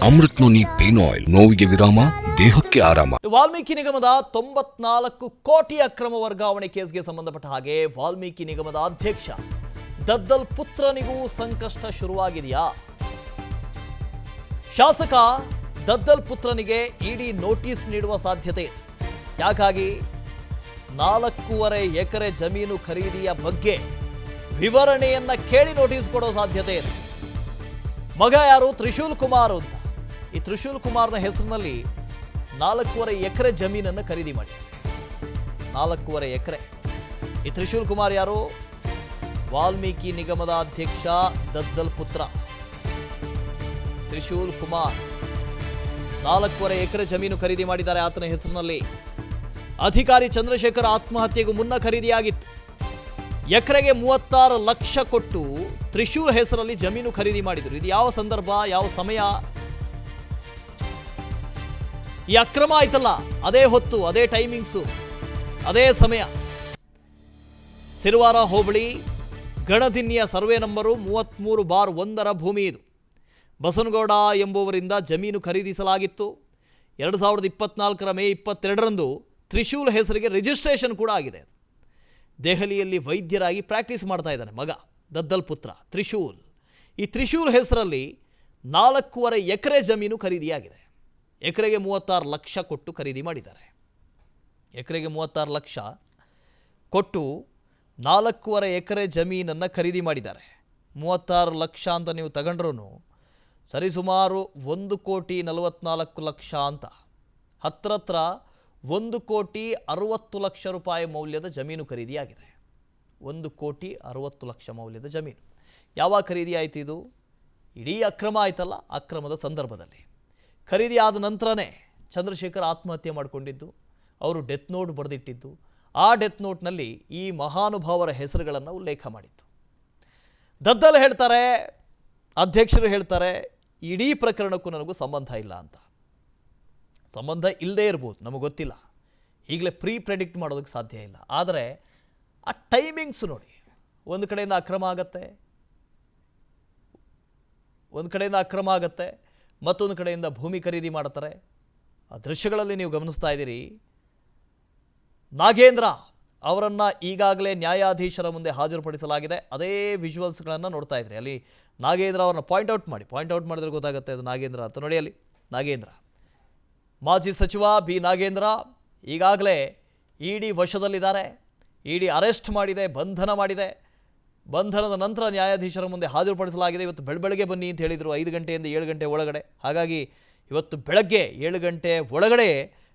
Amrit noni pain oil, ನೋವಿಗೆ ವಿರಾಮ, ದೇಹಕ್ಕೆ ಆರಾಮ. ವಾಲ್ಮೀಕಿ ನಿಗಮದ 94 ಕೋಟಿ ಅಕ್ರಮ ವರ್ಗಾವಣೆ ಕೇಸ್ಗೆ ಸಂಬಂಧಪಟ್ಟ ಹಾಗೆ ವಾಲ್ಮೀಕಿ ನಿಗಮದ ಅಧ್ಯಕ್ಷ ದದ್ದಲ್ ಪುತ್ರನಿಗೂ ಸಂಕಷ್ಟ ಶುರುವಾಗಿದೆಯಾ? ಶಾಸಕ ದದ್ದಲ್ ಪುತ್ರನಿಗೆ ಇಡಿ ನೋಟಿಸ್ ನೀಡುವ ಸಾಧ್ಯತೆ ಇದೆ. ಯಾಕಾಗಿ 4.5 ಎಕರೆ ಜಮೀನು ಖರೀದಿಯ ಬಗ್ಗೆ ವಿವರಣೆಯನ್ನ ಕೇಳಿ ನೋಟಿಸ್ ಕೊಡೋ ಸಾಧ್ಯತೆ ಇದೆ. ಮಗ ಯಾರು? ತ್ರಿಶೂಲ್ ಕುಮಾರ್ ಅಂತ. ಈ ತ್ರಿಶೂಲ್ ಕುಮಾರ್ನ ಹೆಸರಿನಲ್ಲಿ 4.5 ಎಕರೆ ಜಮೀನನ್ನು ಖರೀದಿ ಮಾಡಿ. 4.5 ಎಕರೆ. ಈ ತ್ರಿಶೂಲ್ ಕುಮಾರ್ ಯಾರು? ವಾಲ್ಮೀಕಿ ನಿಗಮದ ಅಧ್ಯಕ್ಷ ದದ್ದಲ್ ಪುತ್ರ ತ್ರಿಶೂಲ್ ಕುಮಾರ್ 4.5 ಎಕರೆ ಜಮೀನು ಖರೀದಿ ಮಾಡಿದ್ದಾರೆ ಆತನ ಹೆಸರಿನಲ್ಲಿ. ಅಧಿಕಾರಿ ಚಂದ್ರಶೇಖರ್ ಆತ್ಮಹತ್ಯೆಗೂ ಮುನ್ನ ಖರೀದಿಯಾಗಿತ್ತು. ಎಕರೆಗೆ 36 ಲಕ್ಷ ಕೊಟ್ಟು ತ್ರಿಶೂಲ್ ಹೆಸರಲ್ಲಿ ಜಮೀನು ಖರೀದಿ ಮಾಡಿದರು. ಇದು ಯಾವ ಸಂದರ್ಭ, ಯಾವ ಸಮಯ? ಈ ಅಕ್ರಮ ಆಯ್ತಲ್ಲ, ಅದೇ ಹೊತ್ತು, ಅದೇ ಟೈಮಿಂಗ್ಸು, ಅದೇ ಸಮಯ. ಸಿರುವಾರ ಹೋಬಳಿ ಗಣದಿನ್ನಿಯ ಸರ್ವೆ ನಂಬರು 33/1 ಭೂಮಿ ಇದು. ಬಸನಗೌಡ ಎಂಬುವರಿಂದ ಜಮೀನು ಖರೀದಿಸಲಾಗಿತ್ತು. 2024 ಮೇ 22ರಂದು ತ್ರಿಶೂಲ್ ಹೆಸರಿಗೆ ರಿಜಿಸ್ಟ್ರೇಷನ್ ಕೂಡ ಆಗಿದೆ. ದೆಹಲಿಯಲ್ಲಿ ವೈದ್ಯರಾಗಿ ಪ್ರಾಕ್ಟೀಸ್ ಮಾಡ್ತಾ ಇದ್ದಾನೆ ಮಗ ದದ್ದಲ್ ಪುತ್ರ ತ್ರಿಶೂಲ್. ಈ ತ್ರಿಶೂಲ್ ಹೆಸರಲ್ಲಿ 4.5 ಎಕರೆ ಜಮೀನು ಖರೀದಿಯಾಗಿದೆ. ಎಕರೆಗೆ 36 ಲಕ್ಷ ಕೊಟ್ಟು ಖರೀದಿ ಮಾಡಿದ್ದಾರೆ. ಎಕರೆಗೆ 36 ಲಕ್ಷ ಕೊಟ್ಟು 4.5 ಎಕರೆ ಜಮೀನನ್ನು ಖರೀದಿ ಮಾಡಿದ್ದಾರೆ. 36 ಲಕ್ಷ ಅಂತ ನೀವು ತಗೊಂಡ್ರೂ ಸರಿಸುಮಾರು 1,44,00,000 ಅಂತ, ಹತ್ರ 1,60,00,000 ರೂಪಾಯಿ ಮೌಲ್ಯದ ಜಮೀನು ಖರೀದಿಯಾಗಿದೆ. 1,60,00,000 ಮೌಲ್ಯದ ಜಮೀನು. ಯಾವಾಗ ಖರೀದಿ ಆಯಿತು? ಇದು ಇಡೀ ಅಕ್ರಮ ಆಯ್ತಲ್ಲ, ಅಕ್ರಮದ ಸಂದರ್ಭದಲ್ಲಿ ಖರೀದಿ ಆದ ನಂತರನೇ ಚಂದ್ರಶೇಖರ್ ಆತ್ಮಹತ್ಯೆ ಮಾಡಿಕೊಂಡಿದ್ದು. ಅವರು ಡೆತ್ ನೋಟ್ ಬರೆದಿಟ್ಟಿದ್ದು. ಆ ಡೆತ್ ನೋಟ್ನಲ್ಲಿ ಈ ಮಹಾನುಭಾವರ ಹೆಸರುಗಳನ್ನು ಉಲ್ಲೇಖ ಮಾಡಿತ್ತು. ದದ್ದಲ್ ಹೇಳ್ತಾರೆ, ಅಧ್ಯಕ್ಷರು ಹೇಳ್ತಾರೆ, ಇಡೀ ಪ್ರಕರಣಕ್ಕೂ ನನಗೂ ಸಂಬಂಧ ಇಲ್ಲ ಅಂತ. ಸಂಬಂಧ ಇಲ್ಲದೇ ಇರ್ಬೋದು, ನಮಗೆ ಗೊತ್ತಿಲ್ಲ. ಈಗಲೇ ಪ್ರೆಡಿಕ್ಟ್ ಮಾಡೋದಕ್ಕೆ ಸಾಧ್ಯ ಇಲ್ಲ. ಆದರೆ ಆ ಟೈಮಿಂಗ್ಸ್ ನೋಡಿ, ಒಂದು ಕಡೆಯಿಂದ ಅಕ್ರಮ ಆಗತ್ತೆ, ಮತ್ತೊಂದು ಕಡೆಯಿಂದ ಭೂಮಿ ಖರೀದಿ ಮಾಡ್ತಾರೆ. ಆ ದೃಶ್ಯಗಳಲ್ಲಿ ನೀವು ಗಮನಿಸ್ತಾ ಇದ್ದೀರಿ. ನಾಗೇಂದ್ರ ಅವರನ್ನು ಈಗಾಗಲೇ ನ್ಯಾಯಾಧೀಶರ ಮುಂದೆ ಹಾಜರುಪಡಿಸಲಾಗಿದೆ. ಅದೇ ವಿಜುವಲ್ಸ್ಗಳನ್ನು ನೋಡ್ತಾ ಇದ್ರಿ. ಅಲ್ಲಿ ನಾಗೇಂದ್ರ ಅವ್ರನ್ನ ಪಾಯಿಂಟ್ಔಟ್ ಮಾಡಿದ್ರೆ ಗೊತ್ತಾಗುತ್ತೆ ಅದು ನಾಗೇಂದ್ರ ಅಂತ. ನೋಡಿ, ಅಲ್ಲಿ ನಾಗೇಂದ್ರ, ಮಾಜಿ ಸಚಿವ ಬಿ ನಾಗೇಂದ್ರ ಈಗಾಗಲೇ ಇಡಿ ವಶದಲ್ಲಿದ್ದಾರೆ. ಇಡಿ ಅರೆಸ್ಟ್ ಮಾಡಿದೆ, ಬಂಧನ ಮಾಡಿದೆ. ಬಂಧನದ ನಂತರ ನ್ಯಾಯಾಧೀಶರ ಮುಂದೆ ಹಾಜರುಪಡಿಸಲಾಗಿದೆ. ಇವತ್ತು ಬೆಳಗ್ಗೆ ಬನ್ನಿ ಅಂತ ಹೇಳಿದರು, 5 ಗಂಟೆಯಿಂದ 7 ಗಂಟೆ ಒಳಗಡೆ. ಹಾಗಾಗಿ ಇವತ್ತು ಬೆಳಗ್ಗೆ 7 ಗಂಟೆ ಒಳಗಡೆ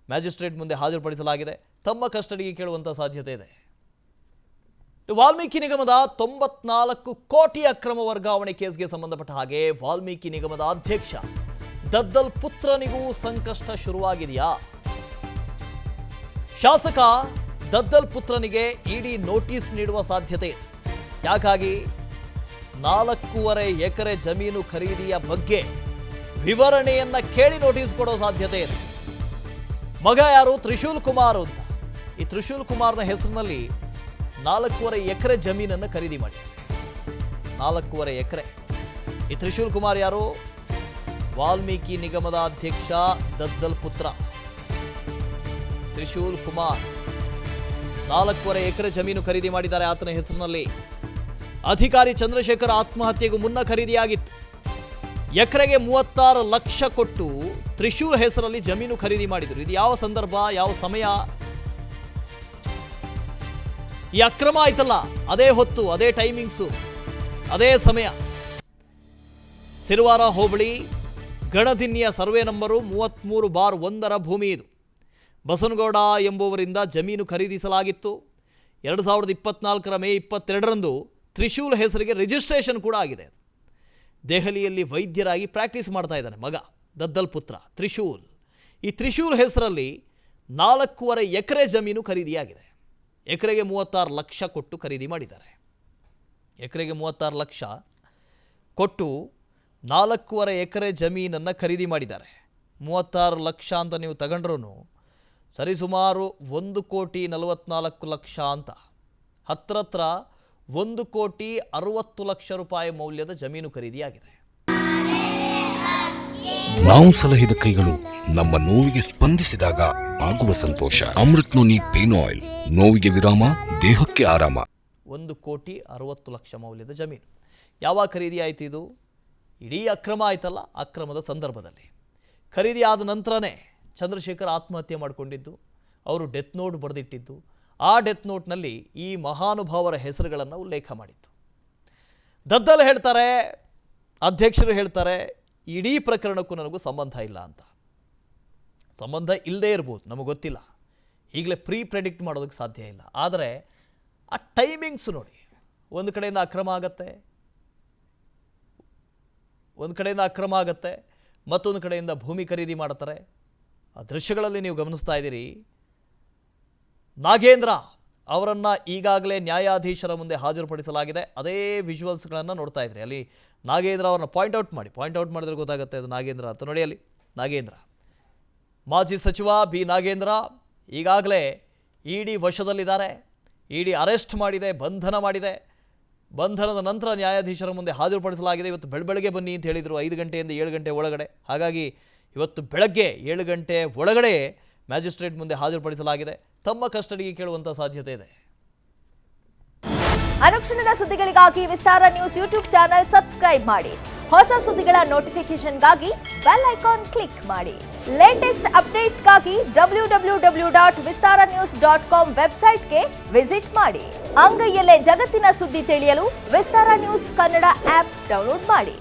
ಮ್ಯಾಜಿಸ್ಟ್ರೇಟ್ ಮುಂದೆ ಹಾಜರುಪಡಿಸಲಾಗಿದೆ. ತಮ್ಮ ಕಸ್ಟಡಿಗೆ ಕೇಳುವಂಥ ಸಾಧ್ಯತೆ ಇದೆ. ವಾಲ್ಮೀಕಿ ನಿಗಮದ 94 ಕೋಟಿ ಅಕ್ರಮ ವರ್ಗಾವಣೆ ಕೇಸ್ಗೆ ಸಂಬಂಧಪಟ್ಟ ಹಾಗೆ ವಾಲ್ಮೀಕಿ ನಿಗಮದ ಅಧ್ಯಕ್ಷ ದದ್ದಲ್ ಪುತ್ರನಿಗೂ ಸಂಕಷ್ಟ ಶುರುವಾಗಿದೆಯಾ? ಶಾಸಕ ದದ್ದಲ್ ಪುತ್ರನಿಗೆ ಇಡಿ ನೋಟಿಸ್ ನೀಡುವ ಸಾಧ್ಯತೆ ಇದೆ. ಯಾಕಾಗಿ 4.5 ಎಕರೆ ಜಮೀನು ಖರೀದಿಯ ಬಗ್ಗೆ ವಿವರಣೆಯನ್ನ ಕೇಳಿ ನೋಟಿಸ್ ಕೊಡೋ ಸಾಧ್ಯತೆ ಇದೆ. ಮಗ ಯಾರು? ತ್ರಿಶೂಲ್ ಕುಮಾರ್ ಅಂತ. ಈ ತ್ರಿಶೂಲ್ ಕುಮಾರ್ನ ಹೆಸರಿನಲ್ಲಿ 4.5 ಎಕರೆ ಜಮೀನನ್ನು ಖರೀದಿ ಮಾಡಿದ್ದಾರೆ. 4.5 ಎಕರೆ. ಈ ತ್ರಿಶೂಲ್ ಕುಮಾರ್ ಯಾರು? ವಾಲ್ಮೀಕಿ ನಿಗಮದ ಅಧ್ಯಕ್ಷ ದದ್ದಲ್ ಪುತ್ರ ತ್ರಿಶೂಲ್ ಕುಮಾರ್ 4.5 ಎಕರೆ ಜಮೀನು ಖರೀದಿ ಮಾಡಿದ್ದಾರೆ ಆತನ ಹೆಸರಿನಲ್ಲಿ. ಅಧಿಕಾರಿ ಚಂದ್ರಶೇಖರ್ ಆತ್ಮಹತ್ಯೆಗೂ ಮುನ್ನ ಖರೀದಿಯಾಗಿತ್ತು. ಎಕರೆಗೆ 36 ಲಕ್ಷ ಕೊಟ್ಟು ತ್ರಿಶೂಲ್ ಹೆಸರಲ್ಲಿ ಜಮೀನು ಖರೀದಿ ಮಾಡಿದರು. ಇದು ಯಾವ ಸಂದರ್ಭ, ಯಾವ ಸಮಯ? ಈ ಅಕ್ರಮ ಆಯ್ತಲ್ಲ, ಅದೇ ಹೊತ್ತು, ಅದೇ ಟೈಮಿಂಗ್ಸು, ಅದೇ ಸಮಯ. ಸಿರುವಾರ ಹೋಬಳಿ ಗಣದಿನ್ನಿಯ ಸರ್ವೆ ನಂಬರು 33/1 ಭೂಮಿ ಇದು. ಬಸನಗೌಡ ಎಂಬುವರಿಂದ ಜಮೀನು ಖರೀದಿಸಲಾಗಿತ್ತು. 2024 ಮೇ 22ರಂದು ತ್ರಿಶೂಲ್ ಹೆಸರಿಗೆ ರಿಜಿಸ್ಟ್ರೇಷನ್ ಕೂಡ ಆಗಿದೆ. ದೆಹಲಿಯಲ್ಲಿ ವೈದ್ಯರಾಗಿ ಪ್ರಾಕ್ಟೀಸ್ ಮಾಡ್ತಾ ಇದ್ದಾನೆ ಮಗ ದದ್ದಲ್ ಪುತ್ರ ತ್ರಿಶೂಲ್. ಈ ತ್ರಿಶೂಲ್ ಹೆಸರಲ್ಲಿ 4.5 ಎಕರೆ ಜಮೀನು ಖರೀದಿಯಾಗಿದೆ. ಎಕರೆಗೆ 36 ಲಕ್ಷ ಕೊಟ್ಟು ಖರೀದಿ ಮಾಡಿದ್ದಾರೆ. ಎಕರೆಗೆ 36 ಲಕ್ಷ ಕೊಟ್ಟು 4.5 ಎಕರೆ ಜಮೀನನ್ನು ಖರೀದಿ ಮಾಡಿದ್ದಾರೆ. 36 ಲಕ್ಷ ಅಂತ ನೀವು ತಗೊಂಡ್ರೂ ಸರಿಸುಮಾರು 1,44,00,000 ಅಂತ, ಹತ್ರ 1,60,00,000 ರೂಪಾಯಿ ಮೌಲ್ಯದ ಜಮೀನು ಖರೀದಿಯಾಗಿದೆ. ನಾವು ಸಲಹಿದ ಕೈಗಳು ನಮ್ಮ ನೋವಿಗೆ ಸ್ಪಂದಿಸಿದಾಗ ಆಗುವ ಸಂತೋಷ. ಅಮೃತ್ ನೋನಿ ಪೇನ್ ಆಯಿಲ್, ನೋವಿಗೆ ವಿರಾಮ, ದೇಹಕ್ಕೆ ಆರಾಮ. 1,60,00,000 ಮೌಲ್ಯದ ಜಮೀನು ಯಾವಾಗ ಖರೀದಿ ಆಯಿತು? ಇದು ಇಡೀ ಅಕ್ರಮ ಆಯ್ತಲ್ಲ, ಅಕ್ರಮದ ಸಂದರ್ಭದಲ್ಲಿ ಖರೀದಿ ಆದ ನಂತರನೇ ಚಂದ್ರಶೇಖರ್ ಆತ್ಮಹತ್ಯೆ ಮಾಡಿಕೊಂಡಿದ್ದು, ಅವರು ಡೆತ್ ನೋಟ್ ಬರೆದಿಟ್ಟಿದ್ದು, ಆ ಡೆತ್ ನೋಟ್ನಲ್ಲಿ ಈ ಮಹಾನುಭಾವರ ಹೆಸರುಗಳನ್ನು ಉಲ್ಲೇಖ ಮಾಡಿತ್ತು. ದದ್ದಲ್ ಹೇಳ್ತಾರೆ, ಅಧ್ಯಕ್ಷರು ಹೇಳ್ತಾರೆ, ಇಡೀ ಪ್ರಕರಣಕ್ಕೂ ನನಗೂ ಸಂಬಂಧ ಇಲ್ಲ ಅಂತ. ಸಂಬಂಧ ಇಲ್ಲದೇ ಇರ್ಬೋದು, ನಮಗೆ ಗೊತ್ತಿಲ್ಲ, ಈಗಲೇ ಪ್ರೆಡಿಕ್ಟ್ ಮಾಡೋದಕ್ಕೆ ಸಾಧ್ಯ ಇಲ್ಲ. ಆದರೆ ಆ ಟೈಮಿಂಗ್ಸ್ ನೋಡಿ, ಒಂದು ಕಡೆಯಿಂದ ಅಕ್ರಮ ಆಗತ್ತೆ, ಮತ್ತೊಂದು ಕಡೆಯಿಂದ ಭೂಮಿ ಖರೀದಿ ಮಾಡ್ತಾರೆ. ಆ ದೃಶ್ಯಗಳಲ್ಲಿ ನೀವು ಗಮನಿಸ್ತಾ ಇದ್ದೀರಿ. ನಾಗೇಂದ್ರ ಅವರನ್ನು ಈಗಾಗಲೇ ನ್ಯಾಯಾಧೀಶರ ಮುಂದೆ ಹಾಜರುಪಡಿಸಲಾಗಿದೆ. ಅದೇ ವಿಜುವಲ್ಸ್ಗಳನ್ನು ನೋಡ್ತಾ ಇದ್ರಿ. ಅಲ್ಲಿ ನಾಗೇಂದ್ರ ಅವ್ರನ್ನ ಪಾಯಿಂಟ್ ಔಟ್ ಮಾಡಿದ್ರೆ ಗೊತ್ತಾಗುತ್ತೆ ಅದು ನಾಗೇಂದ್ರ ಅಂತ. ನೋಡಿ, ಅಲ್ಲಿ ನಾಗೇಂದ್ರ, ಮಾಜಿ ಸಚಿವ ಬಿ ನಾಗೇಂದ್ರ ಈಗಾಗಲೇ ಇಡಿ ವಶದಲ್ಲಿದ್ದಾರೆ. ಇಡಿ ಅರೆಸ್ಟ್ ಮಾಡಿದೆ, ಬಂಧನ ಮಾಡಿದೆ. ಬಂಧನದ ನಂತರ ನ್ಯಾಯಾಧೀಶರ ಮುಂದೆ ಹಾಜರುಪಡಿಸಲಾಗಿದೆ. ಇವತ್ತು ಬೆಳಗ್ಗೆ ಬನ್ನಿ ಅಂತ ಹೇಳಿದರು, 5 ಗಂಟೆಯಿಂದ 7 ಗಂಟೆ ಒಳಗಡೆ. ಹಾಗಾಗಿ ಇವತ್ತು ಬೆಳಗ್ಗೆ 7 ಗಂಟೆ ಒಳಗಡೆ ಮ್ಯಾಜಿಸ್ಟ್ರೇಟ್ ಮುಂದೆ ಹಾಜರುಪಡಿಸಲಾಗಿದೆ. ತಮ್ಮ ಕಸ್ಟಡಿಗೆ ಕೇಳುವಂಥ ಸಾಧ್ಯತೆ ಇದೆ. ಅನುಕ್ಷಣದ ಸುದ್ದಿಗಳಿಗಾಗಿ ವಿಸ್ತಾರ ನ್ಯೂಸ್ ಯೂಟ್ಯೂಬ್ ಚಾನೆಲ್ ಸಬ್ಸ್ಕ್ರೈಬ್ ಮಾಡಿ. ಹೊಸ ಸುದ್ದಿಗಳ ನೋಟಿಫಿಕೇಶನ್ಗಾಗಿ ಬೆಲ್ ಐಕಾನ್ ಕ್ಲಿಕ್ ಮಾಡಿ. ಲೇಟೆಸ್ಟ್ ಅಪ್ಡೇಟ್ಸ್ಗಾಗಿ www.vistaranews.com ವೆಬ್ಸೈಟ್ಗೆ ವಿಸಿಟ್ ಮಾಡಿ. ಅಂಗೈಯಲ್ಲೇ ಜಗತ್ತಿನ ಸುದ್ದಿ ತಿಳಿಯಲು ವಿಸ್ತಾರ ನ್ಯೂಸ್ ಕನ್ನಡ ಆಪ್ ಡೌನ್ಲೋಡ್ ಮಾಡಿ.